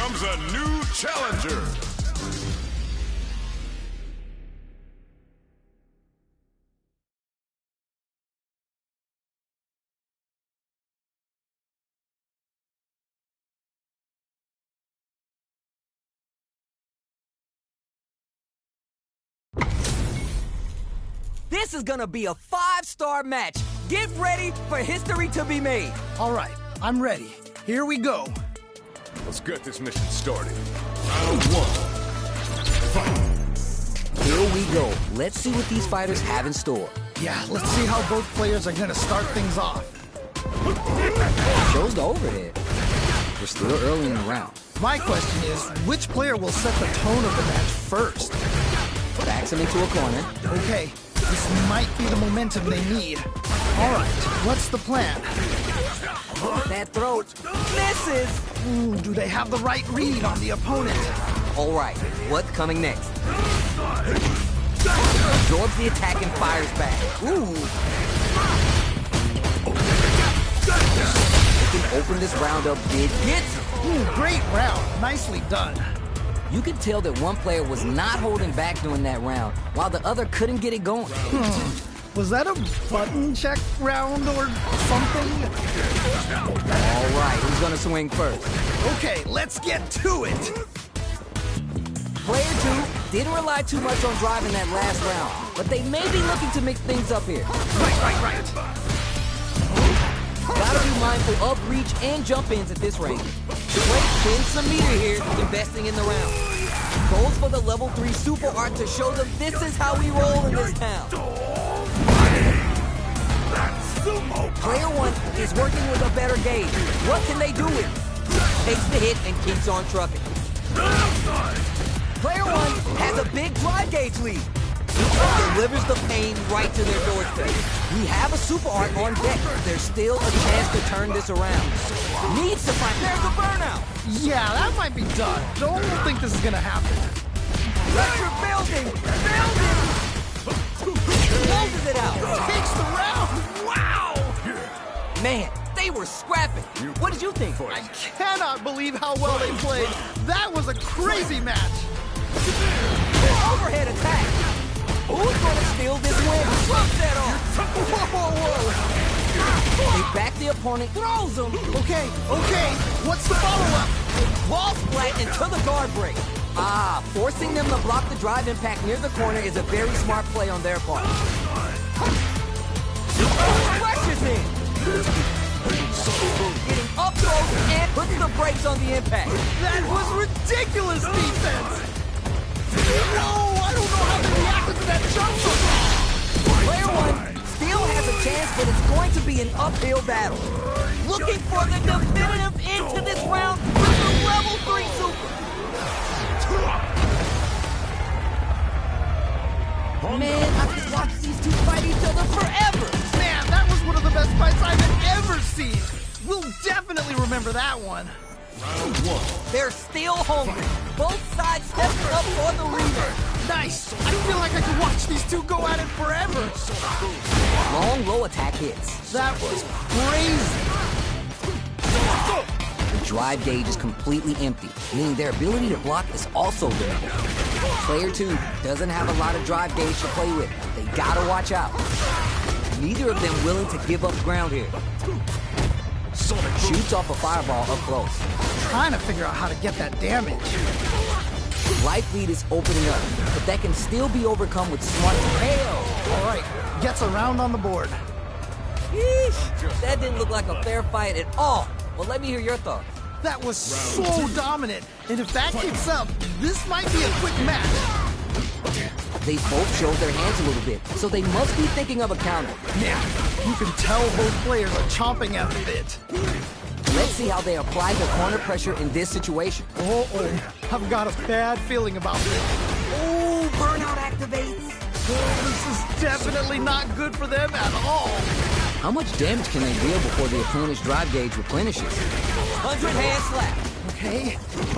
comes a new challenger. This is gonna be a 5-star match. Get ready for history to be made. All right, I'm ready. Here we go. Let's get this mission started. Round 1. Fight. Here we go. Let's see what these fighters have in store. Yeah, let's see how both players are gonna start things off. Shows the overhead. We're still early in the round. My question is, which player will set the tone of the match first? Backs him into a corner. Okay, this might be the momentum they need. All right, what's the plan? That throat misses. Ooh, do they have the right read on the opponent? All right, what's coming next? Absorbs the attack and fires back. Ooh. They can open this round up big. Gets him. Ooh, great round. Nicely done. You could tell that one player was not holding back during that round, while the other couldn't get it going. Was that a button check round or something? All right, who's gonna swing first? Okay, let's get to it. Player 2 didn't rely too much on driving that last round, but they may be looking to mix things up here. Right. Gotta be mindful of reach and jump-ins at this range. Drake wins some meter here, investing in the round. Goes for the level 3 super art to show them this is how we roll in this town. Player 1 is working with a better gauge. What can they do with it? Takes the hit and keeps on trucking. Player 1 has a big drive gauge lead. Delivers the pain right to their doorstep. We have a super art on deck. There's still a chance to turn this around. Needs to find. There's a burnout. Yeah, that might be done. Don't think this is gonna happen. Pressure building. Closes it out. Takes the round. Wow! Man, they were scrapping. What did you think? I cannot believe how well they played. That was a crazy match. Overhead attack. Who's gonna steal this win? Flip that off. Whoa. They back the opponent, throws him. Okay. What's the follow-up? Wall splat into the guard break. Forcing them to block the drive impact near the corner is a very smart play on their part. Rushes in. Getting up close and puts the brakes on the impact. That was ridiculous defense. No, I don't know how they reacted to that jump shot. Player 1 still has a chance, but it's going to be an uphill battle. Looking for the definitive end to this round with the level 3 super. Man, I could watch these two fight each other forever. Man, that was one of the best fights I've ever seen. We'll definitely remember that one. Round 1. They're still hungry. Both sides stepping up for the rematch. Nice. I feel like I could watch these two go at it forever. Long low attack hits. That was crazy. The drive gauge is completely empty, meaning their ability to block is also limited. Player 2 doesn't have a lot of drive gauge to play with. They gotta watch out. Neither of them willing to give up ground here. Shoots off a fireball up close. Trying to figure out how to get that damage. Life lead is opening up, but that can still be overcome with smart tail. All right, gets a round on the board. Yeesh, that didn't look like a fair fight at all. Well, let me hear your thoughts. That was so dominant, and if that keeps up, this might be a quick match. They both showed their hands a little bit, so they must be thinking of a counter. Yeah, you can tell both players are chomping at the bit. Let's see how they apply the corner pressure in this situation. I've got a bad feeling about this. Oh, burnout activates. Oh, this is definitely not good for them at all. How much damage can they deal before the opponent's drive gauge replenishes? 100-hand slap.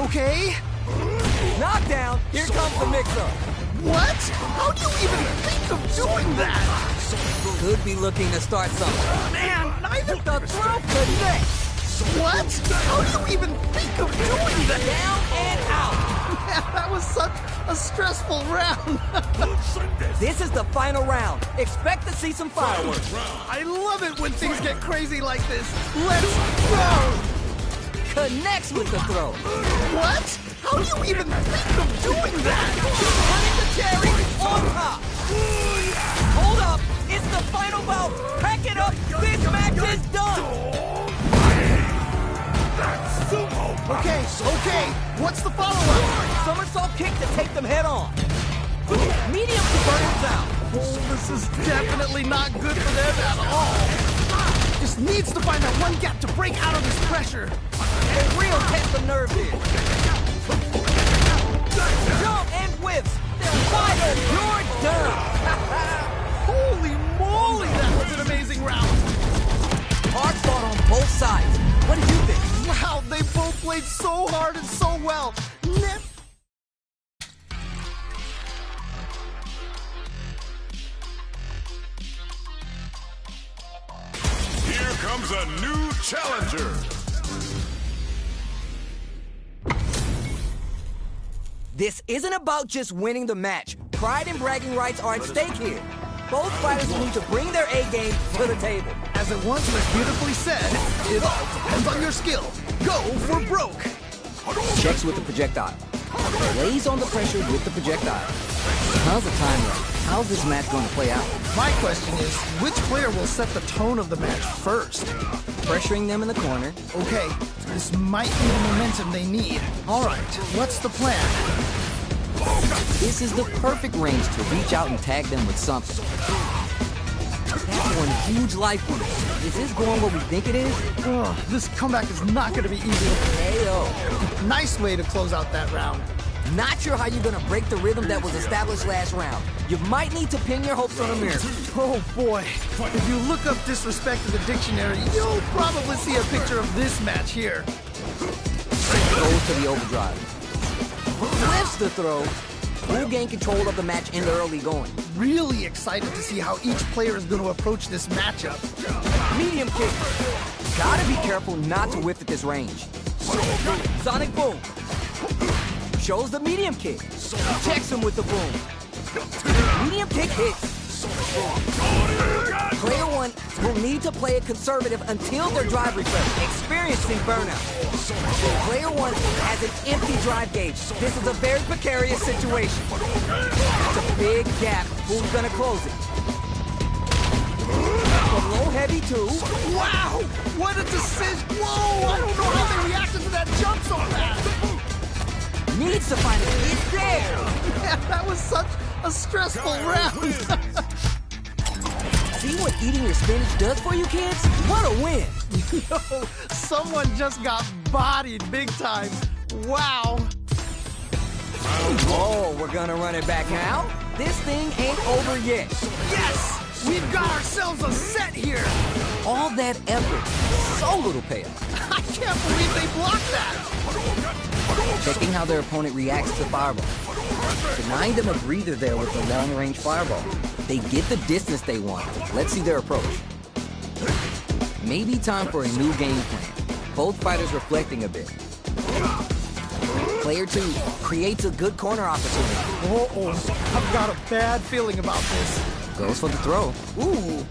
Okay. Knockdown. Here comes the mix-up. What? How do you even think of doing that? Could be looking to start something. Man, neither The throat connects. What? How do you even think of doing that? Down and out. Man, that was such a stressful round. This is the final round. Expect to see some fireworks. I love it when things get crazy like this. Let's go! Connects with the throw. What? How do you even think of doing that? Running the carry on top. Hold up. It's the final bout. Pack it up. This match is done. Okay. What's the follow-up? Somersault kick to take them head on. Medium to burn him down. Oh, this is definitely not good for them at all. Just needs to find that one gap to break out of this pressure. A real test of nerve here. Jump and whips. They're wide. You're done. Holy moly, that was an amazing round. Hard fought on both sides. What did you think? Wow, they both played so hard and so well. Here comes a new challenger. This isn't about just winning the match. Pride and bragging rights are at stake here. Both fighters need to bring their A-game to the table. As it once was beautifully said, it all depends on your skill. Go for broke. Checks with the projectile. Lays on the pressure with the projectile. How's the time run? How's this match going to play out? My question is, which player will set the tone of the match first? Pressuring them in the corner. Okay, this might be the momentum they need. All right, what's the plan? This is the perfect range to reach out and tag them with something. That's one huge life boost. Is this going what we think it is? Oh, this comeback is not going to be easy. Ayo. Nice way to close out that round. Not sure how you're gonna break the rhythm that was established last round. You might need to pin your hopes on a mirror. Oh boy, if you look up disrespect in the dictionary, you'll probably see a picture of this match here. Goes to the overdrive. Lifts the throw. Will gain control of the match in the early going. Really excited to see how each player is going to approach this matchup. Medium kick. Gotta be careful not to whiff at this range. Sonic boom. Shows the medium kick. Checks him with the boom. Medium kick hits. Player one will need to play it conservative until their drive refresh, experiencing burnout. Player one has an empty drive gauge. This is a very precarious situation. It's a big gap. Who's gonna close it? From low heavy to... Wow! What a decision! Whoa! I don't know how they reacted to that jump so fast! Needs to find it. It's there! Man, that was such a stressful round! See what eating your spinach does for you kids? What a win! Yo, someone just got bodied big time. Wow! Oh, we're gonna run it back now? This thing ain't over yet. Yes! We've got ourselves a set here! All that effort, so little payoff. I can't believe they blocked that! Checking how their opponent reacts to the fireball. Denying them a breather there with the long-range fireball. They get the distance they want. Let's see their approach. Maybe time for a new game plan. Both fighters reflecting a bit. Player two creates a good corner opportunity. Uh-oh, I've got a bad feeling about this. Goes for the throw. Ooh.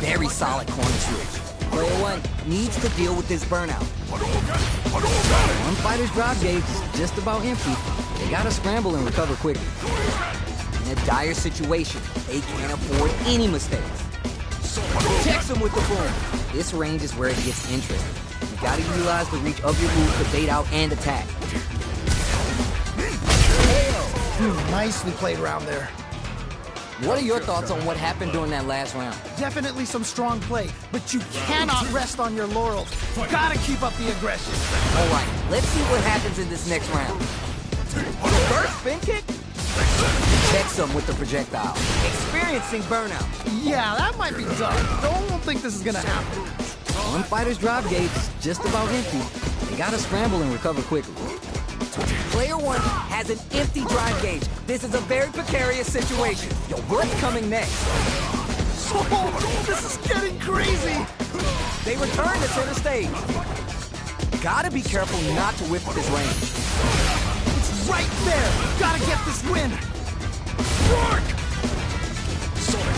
Very solid corner switch. Player one needs to deal with this burnout. One fighter's drive gauge is just about empty. They gotta scramble and recover quickly. In a dire situation, they can't afford any mistakes. Checks him with the boom. This range is where it gets interesting. You gotta utilize the reach of your move to bait out and attack. Nicely played round there. What are your thoughts on what happened during that last round? Definitely some strong play, but you cannot rest on your laurels. You gotta keep up the aggression. All right, let's see what happens in this next round. First spin kick? Checks him with the projectile. Experiencing burnout. Yeah, that might be tough. Don't think this is gonna happen. One fighter's drive gauge is just about empty. They gotta scramble and recover quickly. Player one has an empty drive gauge. This is a very precarious situation. Yo, what's coming next? Oh, this is getting crazy. They return to center stage. Gotta be careful not to whiff at this range. It's right there! Gotta get this win!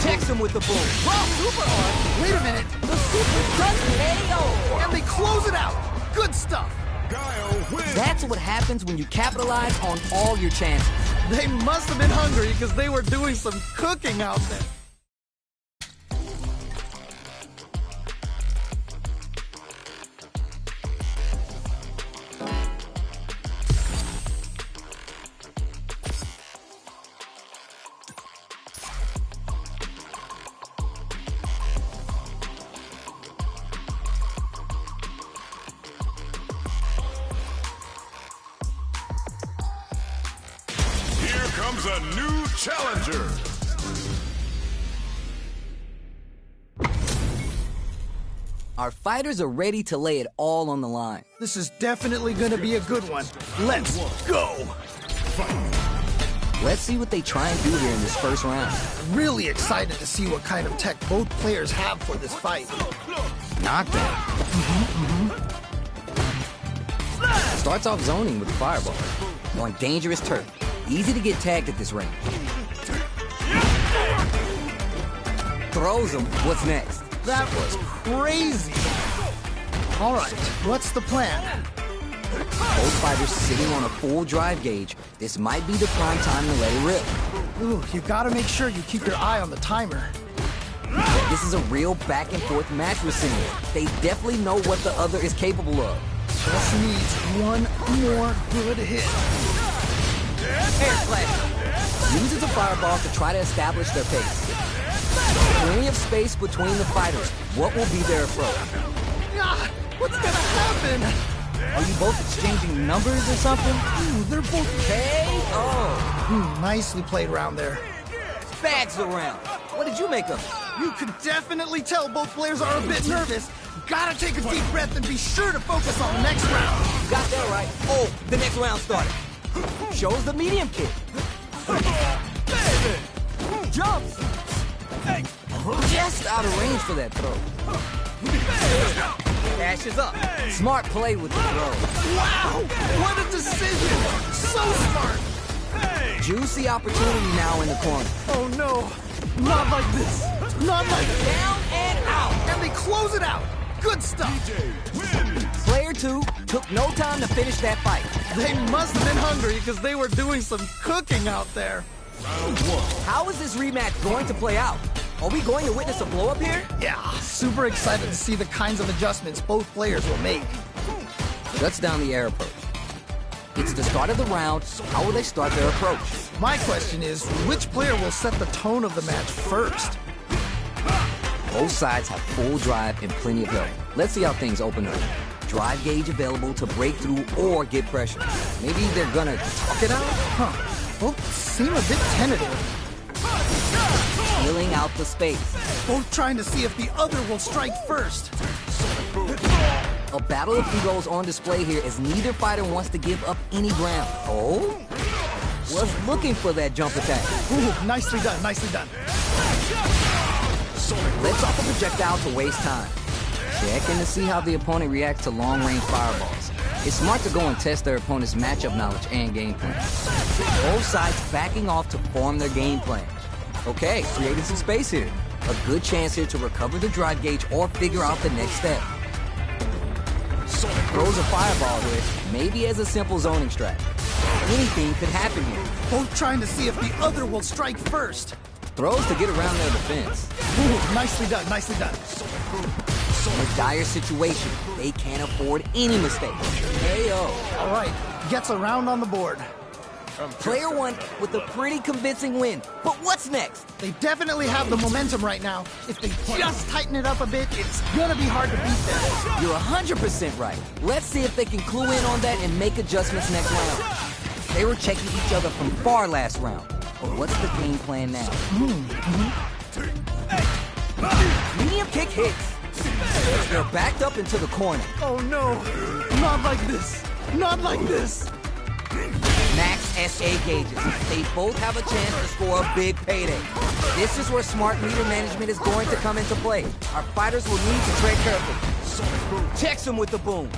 Text him with the boom. Wow, super hard! Wait a minute! The super does KO! And they close it out! Good stuff! Guile wins. That's what happens when you capitalize on all your chances. They must have been hungry because they were doing some cooking out there. Here comes a new challenger. Our fighters are ready to lay it all on the line. This is definitely gonna be a good one. Let's go! Let's see what they try and do here in this first round. Really excited to see what kind of tech both players have for this fight. Knockdown. Starts off zoning with the fireball. On dangerous turf. Easy to get tagged at this range. Throws him. What's next? That was crazy! Alright, what's the plan? Both fighters sitting on a full drive gauge. This might be the prime time to let it rip. Ooh, you gotta make sure you keep your eye on the timer. This is a real back and forth match we're seeing. They definitely know what the other is capable of. Just needs one more good hit. Air slash. Uses a fireball to try to establish their pace. Plenty of space between the fighters. What will be their approach? Ah, what's gonna happen? Are you both exchanging numbers or something? Ooh, they're both KO. nicely played round there. Bags around. What did you make of it? You can definitely tell both players are a bit nervous. Gotta take a deep breath and be sure to focus on the next round. You got that right. Oh, the next round started. Shows the medium kick. Jumps. Just out of range for that throw. Dashes up. Smart play with the throw. Wow! What a decision! So smart! Juicy opportunity now in the corner. Oh no! Not like this! Not like Down and out. And they close it out! Good stuff! Player 2 took no time to finish that fight. They must have been hungry because they were doing some cooking out there. How is this rematch going to play out? Are we going to witness a blow-up here? Yeah, super excited to see the kinds of adjustments both players will make. Shuts down the air approach. It's the start of the round. How will they start their approach? My question is, which player will set the tone of the match first? Both sides have full drive and plenty of help. Let's see how things open up. Drive gauge available to break through or get pressure. Maybe they're gonna talk it out? Huh. Both seem a bit tentative. Feeling out the space. Both trying to see if the other will strike first. A battle of egos on display here as neither fighter wants to give up any ground. Oh? Was looking for that jump attack. Ooh, nicely done, nicely done. Lets off a projectile to waste time. Checking to see how the opponent reacts to long-range fireballs. It's smart to go and test their opponent's matchup knowledge and game plan. Both sides backing off to form their game plan. Okay, creating some space here. A good chance here to recover the drive gauge or figure out the next step. Throws a fireball here, maybe as a simple zoning strat. Anything could happen here. Both trying to see if the other will strike first. Throws to get around their defense. Ooh, nicely done, nicely done. In a dire situation, they can't afford any mistakes. KO. All right, gets a round on the board. Player 1 with a pretty convincing win. But what's next? They definitely have the momentum right now. If they just tighten it up a bit, it's gonna be hard to beat them. You're 100% right. Let's see if they can clue in on that and make adjustments next round. They were checking each other from far last round. But what's the game plan now? Medium kick hits. They're backed up into the corner. Oh no, not like this. Not like this. max SA gauges. They both have a chance to score a big payday. This is where smart meter management is going to come into play. Our fighters will need to tread carefully. Checks him with the boom.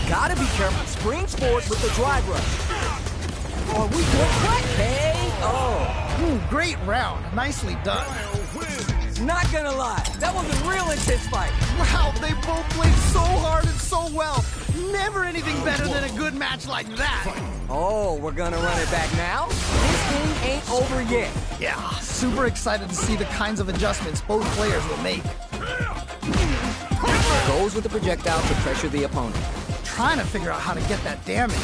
Gotta be careful. Springs forward with the drive rush. Are we good? What? KO. Ooh, great round. Nicely done. Not gonna lie, that was a real intense fight. Wow, they both played so hard and so well. Never anything better than a good match like that. Oh, we're gonna run it back now? This thing ain't over yet. Yeah, super excited to see the kinds of adjustments both players will make. Goes with the projectile to pressure the opponent. Trying to figure out how to get that damage.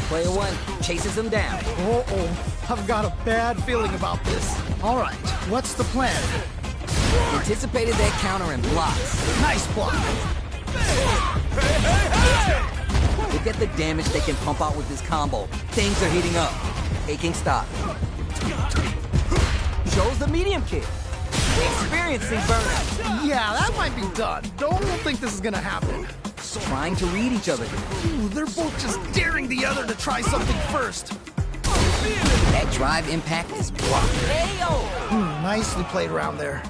Player one chases him down. Uh-oh, I've got a bad feeling about this. All right, what's the plan? Anticipated that counter and blocks. Nice block. Look at the damage they can pump out with this combo. Things are heating up. Taking stock. Shows the medium kick. Experiencing burnout. Yeah, that might be done. Don't think this is gonna happen. Trying to read each other. Ooh, they're both just daring the other to try something first. That drive impact is blocked. Ayo! Nicely played around there.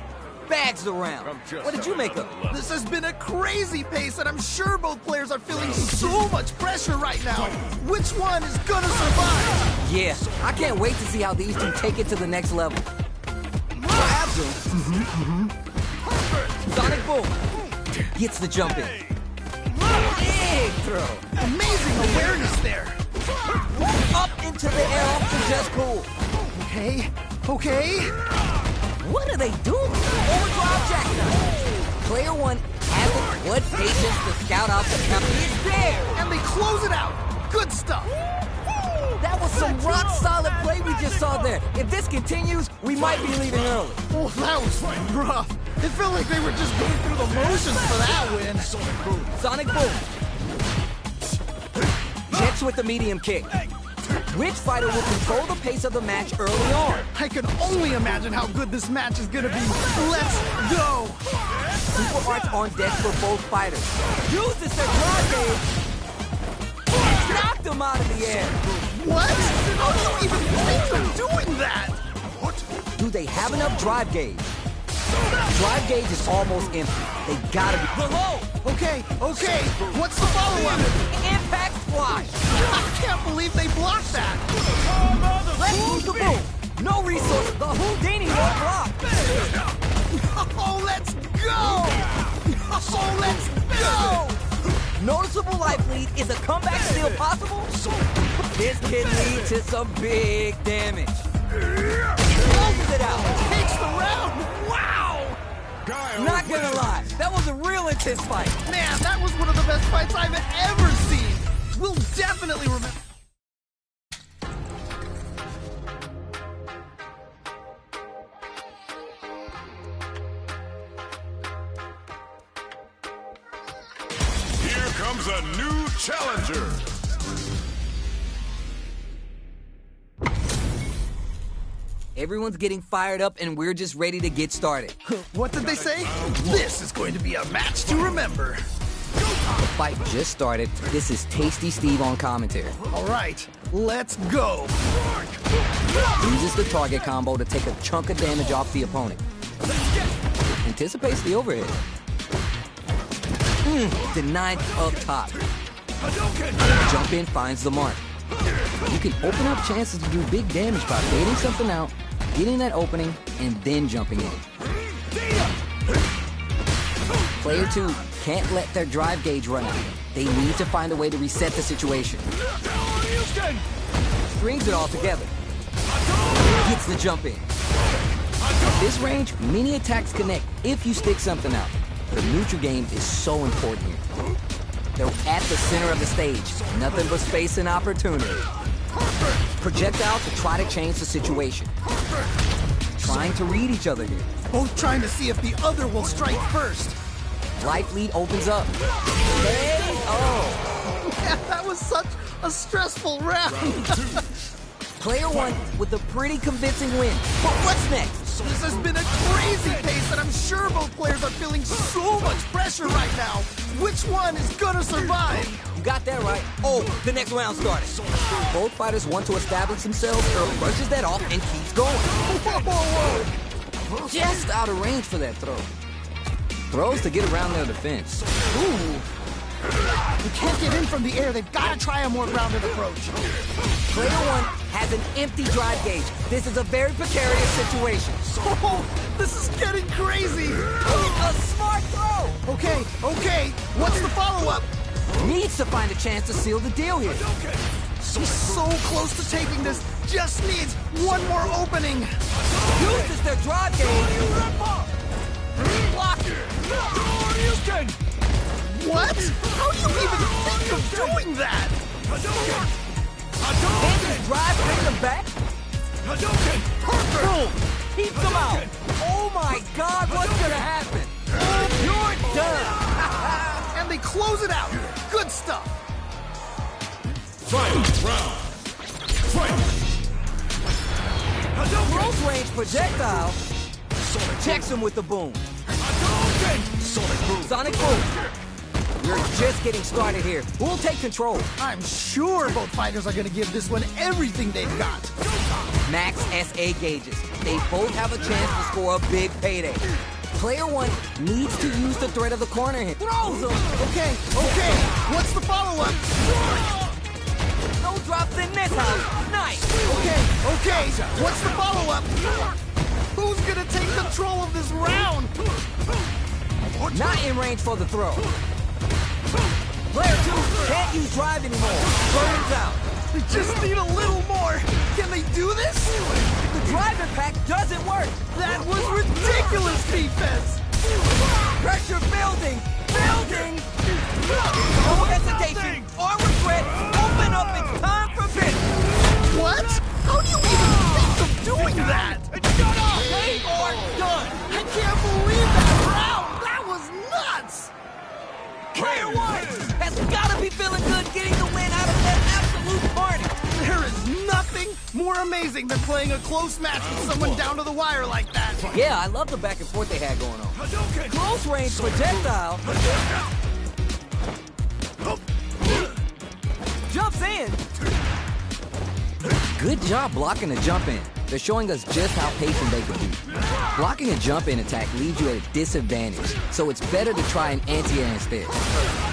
Bags the round. What did you make of? This has been a crazy pace, and I'm sure both players are feeling so much pressure right now. Which one is gonna survive? Yeah, I can't wait to see how these two take it to the next level. Grabs him. Sonic boom. Gets the jump in. Big throw. Amazing awareness there. Up into the air off the just cool. Okay. What are they doing? Overdrive jackknife. Player one hasn't what patience to scout out the counter. It's there. And they close it out. Good stuff. That was some rock solid play we just saw there. If this continues, we might be leaving early. Oh, that was rough. It felt like they were just going through the motions for that win. Sonic boom. Checks with the medium kick. Which fighter will control the pace of the match early on? I can only imagine how good this match is gonna be. Let's go! Super arts on deck for both fighters. Uses their drive gauge. Knocked them out of the air. What? How do you even think they're doing that? Do they have enough drive gauge? Drive gauge is almost empty. They gotta be below. Okay. What's the follow-up? Impact squash. I can't believe they blocked that. Let's use the boom. No resource. The Houdini won't block. Oh, let's go! Oh, let's go! Noticeable life lead. Is a comeback still possible? This could lead to some big damage. Closes it out. Takes the round. Wow! Not gonna lie, that was a real intense fight. Man, that was one of the best fights I've ever seen. We'll definitely remember. Here comes a new challenger. Everyone's getting fired up and we're just ready to get started. What did they say? This is going to be a match to remember. The fight just started. This is Tasty Steve on commentary. All right, let's go. Uses the target combo to take a chunk of damage off the opponent. Anticipates the overhead. Denied up top. Jump in finds the mark. You can open up chances to do big damage by baiting something out, getting that opening, and then jumping in. Player two can't let their drive gauge run out. They need to find a way to reset the situation. Strings it all together. Gets the jump in. At this range, many attacks connect if you stick something out. The neutral game is so important here. They're at the center of the stage. Nothing but space and opportunity. Projectile to try to change the situation. Trying to read each other here. Both trying to see if the other will strike first. Life lead opens up. Oh. Man, that was such a stressful round. Player one with a pretty convincing win. But what's next? This has been a crazy pace, and I'm sure both players are feeling so much pressure right now. Which one is gonna survive? You got that right. Oh, the next round started. Both fighters want to establish themselves. Earl brushes that off and keeps going. Whoa. Just out of range for that throw. Throws to get around their defense. Ooh. You can't get in from the air. They've got to try a more grounded approach. Player one has an empty drive gauge. This is a very precarious situation. Oh, this is getting crazy. A smart throw! Okay. What's the follow-up? Needs to find a chance to seal the deal here. He's so close to taking this. Just needs one more opening. Uses their drive gauge. Block it. What? How do you even think of doing that? Can his drive bring them back? Boom! Keeps them out. Oh my God, what's gonna happen? You're done. And they close it out. Good stuff. Close range projectile. Checks him with the boom. Sonic boom. We're just getting started here. We'll take control. I'm sure both fighters are going to give this one everything they've got. Max SA gauges. They both have a chance to score a big payday. Player one needs to use the threat of the corner hit. Throws him. Okay. What's the follow-up? No drops in this house. Nice. Okay. What's the follow-up? Who's going to take control of this round? Not in range for the throw. Player two can't use drive anymore. Burns out. They just need a little more. Can they do this? The drive impact doesn't work. That was ridiculous defense. Pressure building. No hesitation or regret. Open up. It's time for business. What? How do you even think of doing that? Shut up. They are done. I can't believe that round. That was nuts. Player one has got to be feeling good getting the win out of that absolute party. There is nothing more amazing than playing a close match with someone down to the wire like that. Yeah, I love the back and forth they had going on. Close range projectile. Jumps in. Good job blocking the jump in. They're showing us just how patient they can be. Blocking a jump in attack leaves you at a disadvantage, so it's better to try an anti-air instead.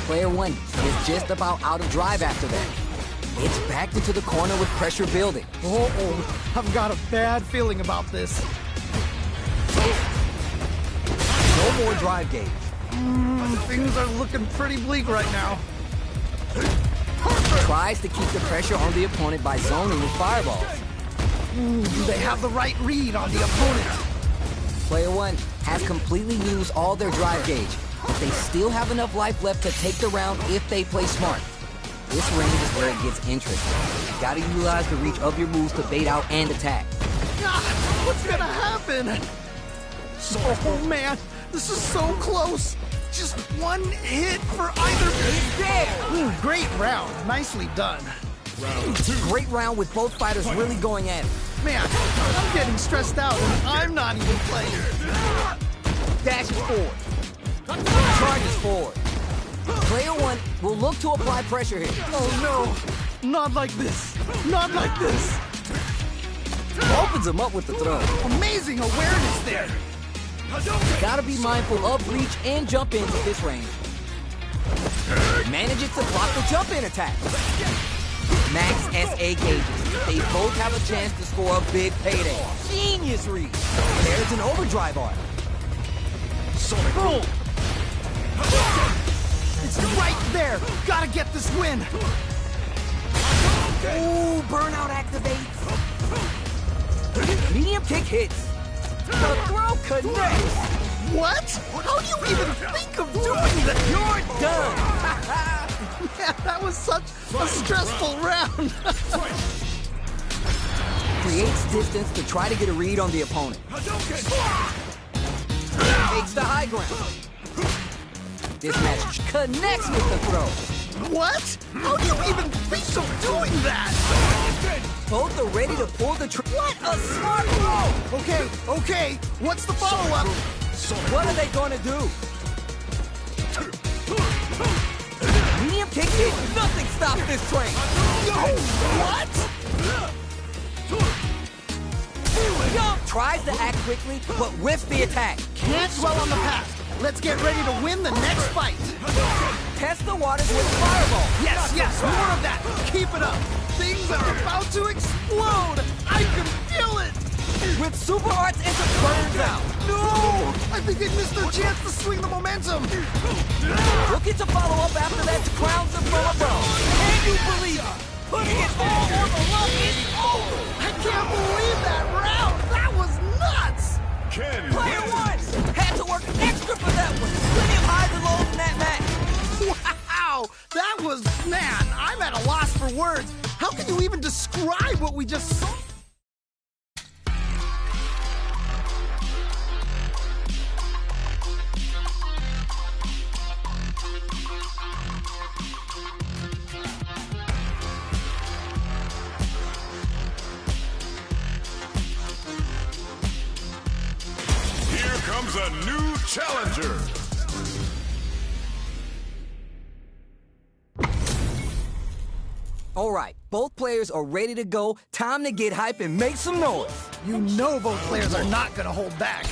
Player one is just about out of drive after that. It's backed into the corner with pressure building. I've got a bad feeling about this. No more drive gauge. Things are looking pretty bleak right now. Tries to keep the pressure on the opponent by zoning with fireballs. Do they have the right read on the opponent? Player one has completely used all their drive gauge, but they still have enough life left to take the round if they play smart. This range is where it gets interesting. You gotta utilize the reach of your moves to bait out and attack. God, what's gonna happen? Oh man, this is so close. Just one hit for either. It's there! Great round. Nicely done. Great round with both fighters really going at it. Man, I'm getting stressed out and I'm not even playing. Dashes forward. Charges forward. Player one will look to apply pressure here. Oh no, not like this. Not like this. Opens him up with the throw. Amazing awareness there. Gotta be mindful of reach and jump ins at this range. Manages to block the jump in attack. Max SA gauges. They both have a chance to score a big payday. Genius read. There's an overdrive arc. Boom! It's right there. Gotta get this win. Ooh, burnout activates. Medium kick hits. The throw connects. What? How do you even think of doing that? You're done. Man, that was such a stressful round. Creates distance to try to get a read on the opponent. Takes the high ground. This match connects with the throw. What? How do you even think of doing that? Both are ready to pull the trigger. What a smart throw! Okay. What's the follow-up? What are they gonna do? kick hit, nothing stops this train! Yo, what? Tries to act quickly, but whiffs the attack. Can't dwell on the past. Let's get ready to win the next fight. Test the waters with Fireball. Yes, more of that. Keep it up. Things are about to explode. I can feel it. With Super Arts into Burns Out. No! I think they missed their chance to swing the momentum. Looking to follow up after that to Crown Zafora Bro. Can you believe it? Putting it all on the line is over. I can't believe that round. That was nuts. Ken Player wins. one had to work extra for that one. Plenty of highs and lows in that match. Wow, that was, man, I'm at a loss for words. How can you even describe what we just saw? Here comes a new challenger. All right, both players are ready to go. Time to get hype and make some noise. You know both players are not going to hold back.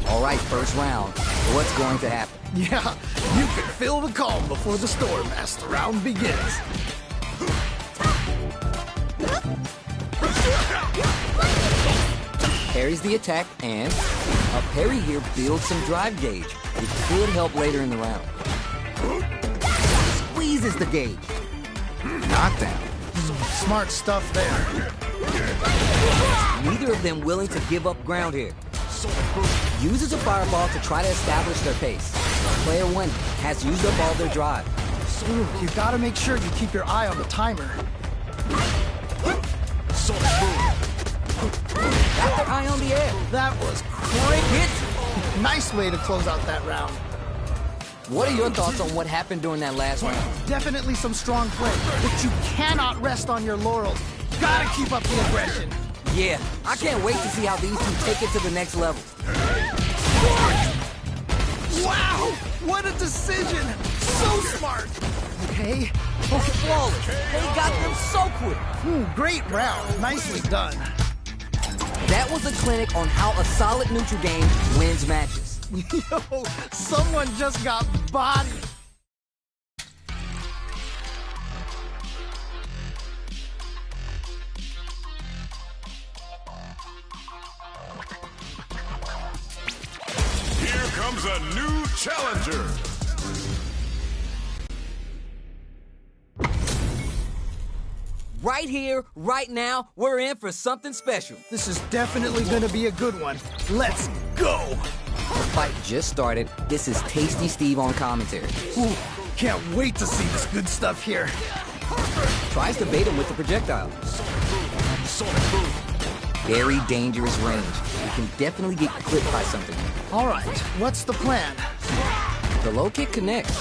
All right, first round. What's going to happen? Yeah, you can feel the calm before the storm as the round begins. Parries the attack, and a parry here builds some drive gauge, which could help later in the round. Squeezes the gauge. Knockdown. Smart stuff there. Neither of them willing to give up ground here. Uses a fireball to try to establish their pace. Player one has used up all their drive. Ooh, you gotta make sure you keep your eye on the timer. Got their eye on the air. That was Great great. hit. Nice way to close out that round. What are your thoughts on what happened during that last round? Definitely some strong play, but you cannot rest on your laurels. Gotta keep up the aggression. Yeah, I can't wait to see how these two take it to the next level. Wow! What a decision! So smart! Okay. Flawless. They got them so quick. Great round. Nicely done. That was a clinic on how a solid neutral game wins matches. Yo, someone just got bodied. Here comes a new challenger. Right here, right now, we're in for something special. This is definitely gonna be a good one. Let's go! The fight just started. This is Tasty Steve on commentary. Ooh, can't wait to see this good stuff here. Tries to bait him with the projectile. Very dangerous range. You can definitely get clipped by something. All right, what's the plan? The low kick connects.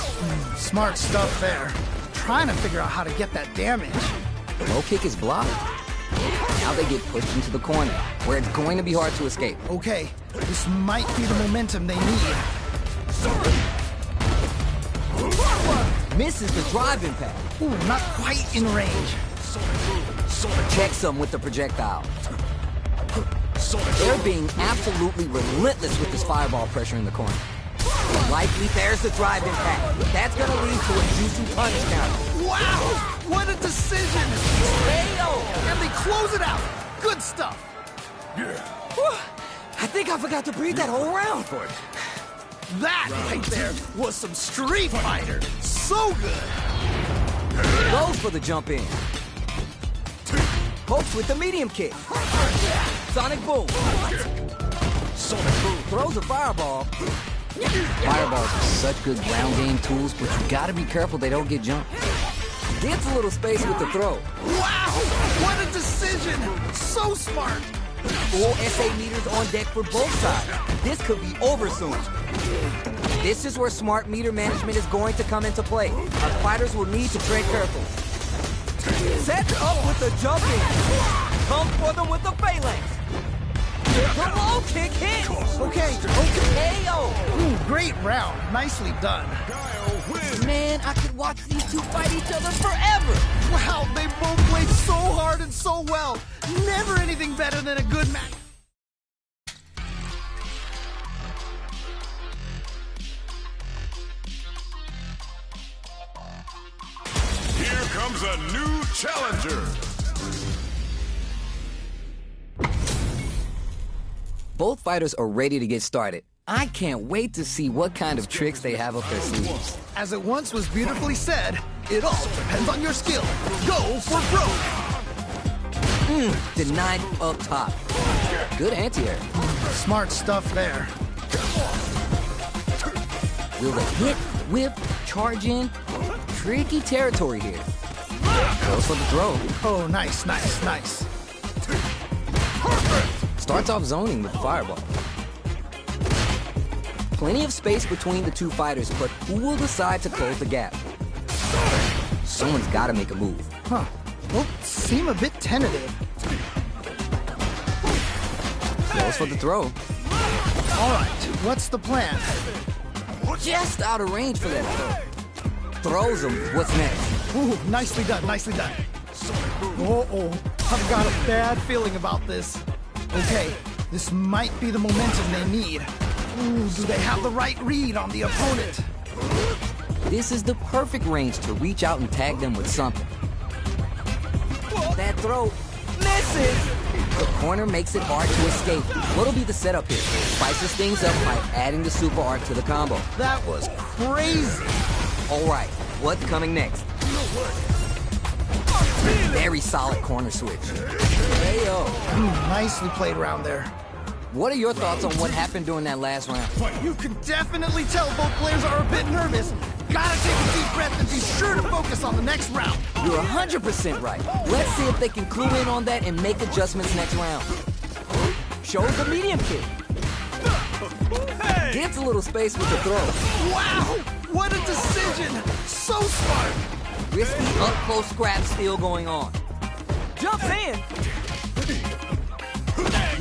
Smart stuff there. Trying to figure out how to get that damage. The low kick is blocked. Now they get pushed into the corner, where it's going to be hard to escape. Okay, this might be the momentum they need. Misses the drive impact. Ooh, not quite in range. Checks them with the projectile. They're being absolutely relentless with this fireball pressure in the corner. Likely there's the drive impact. That's gonna lead to a juicy punish counter. Wow! What a decision! KO! And they close it out! Good stuff! Whew. I think I forgot to breathe that whole round. That right there was some Street Fighter! So good! Goes for the jump in. Pokes with the medium kick. Sonic Boom. Throws a fireball. Fireballs are such good ground game tools, but you gotta be careful they don't get jumped. Gets a little space with the throw. Wow! What a decision! So smart! Full SA meters on deck for both sides. This could be over soon. This is where smart meter management is going to come into play. Our fighters will need to tread careful. Sets up with the jumping. Comes for them with the phalanx. The low kick hits! Okay. KO! Ooh, great round. Nicely done. Man, I could watch these two fight each other forever! Wow, they both played so hard and so well. Never anything better than a good match. Here comes a new challenger. Both fighters are ready to get started. I can't wait to see what kind of tricks they have up their sleeves. As it once was beautifully said, it all depends on your skill. Go for broke. Denied up top. Good anti-air. Smart stuff there. Will they hit, whip, charge in? Tricky territory here. Goes for the throw. Oh, nice. Starts off zoning with the fireball. Plenty of space between the two fighters, but who will decide to close the gap? Someone's got to make a move. Huh. Both seem a bit tentative. Goes for the throw. All right, what's the plan? Just out of range for that throw. Throws him. What's next? Ooh, nicely done. Uh-oh. I've got a bad feeling about this. Okay, this might be the momentum they need. Ooh, do they have the right read on the opponent? This is the perfect range to reach out and tag them with something. That throw misses! The corner makes it hard to escape. What'll be the setup here? Spices things up by adding the super art to the combo. That was crazy. All right, what's coming next? Very solid corner switch. KO. Nicely played around there. What are your thoughts on what happened during that last round? You can definitely tell both players are a bit nervous. Gotta take a deep breath and be sure to focus on the next round. You're 100% right. Let's see if they can clue in on that and make adjustments next round. Shows the medium kick. Gets a little space with the throw. Wow! What a decision! So smart! Risky up-close scrap still going on. Jumps in.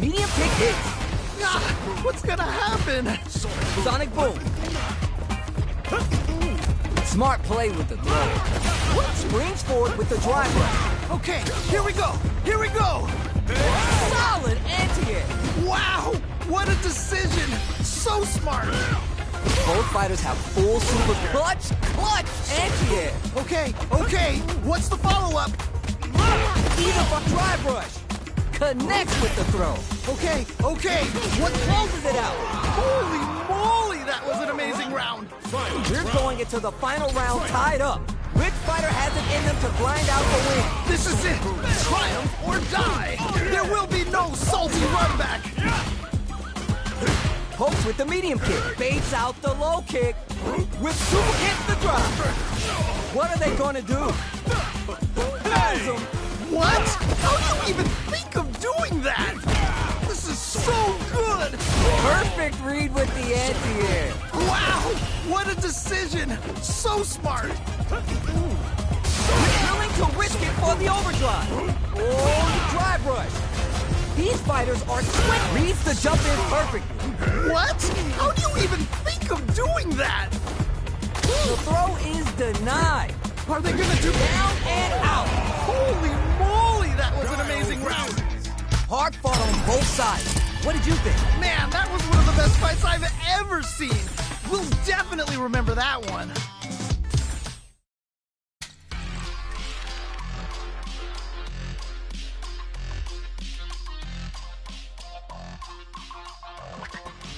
Medium kick hits. Ah, what's gonna happen? Sonic boom. Smart play with the throw. Springs forward with the drive rush. Okay, here we go! Solid anti-air. Wow! What a decision! So smart! Both fighters have full super clutch anti-air. Okay, what's the follow-up? Even for drive rush. Connects with the throw. Okay, what Closes it out. Holy moly, that was an amazing round! We're going into the final round tied up. Which fighter has it in them to grind out the win? This is it! Triumph or die! There will be no salty run back! Pokes with the medium kick. Baits out the low kick. With super hits the drop. What are they gonna do? Throws him. What? How do you even think of doing that? This is so good! Perfect read with the anti-air. Wow! What a decision! So smart! Willing to risk it for the overdrive. Oh, the drive rush. These fighters are slick. Reads the jump in perfectly. What? How do you even think of doing that? The throw is denied. Are they gonna do Down and out. Holy moly, that was an amazing round! Hard fought on both sides. What did you think? Man, that was one of the best fights I've ever seen! We'll definitely remember that one.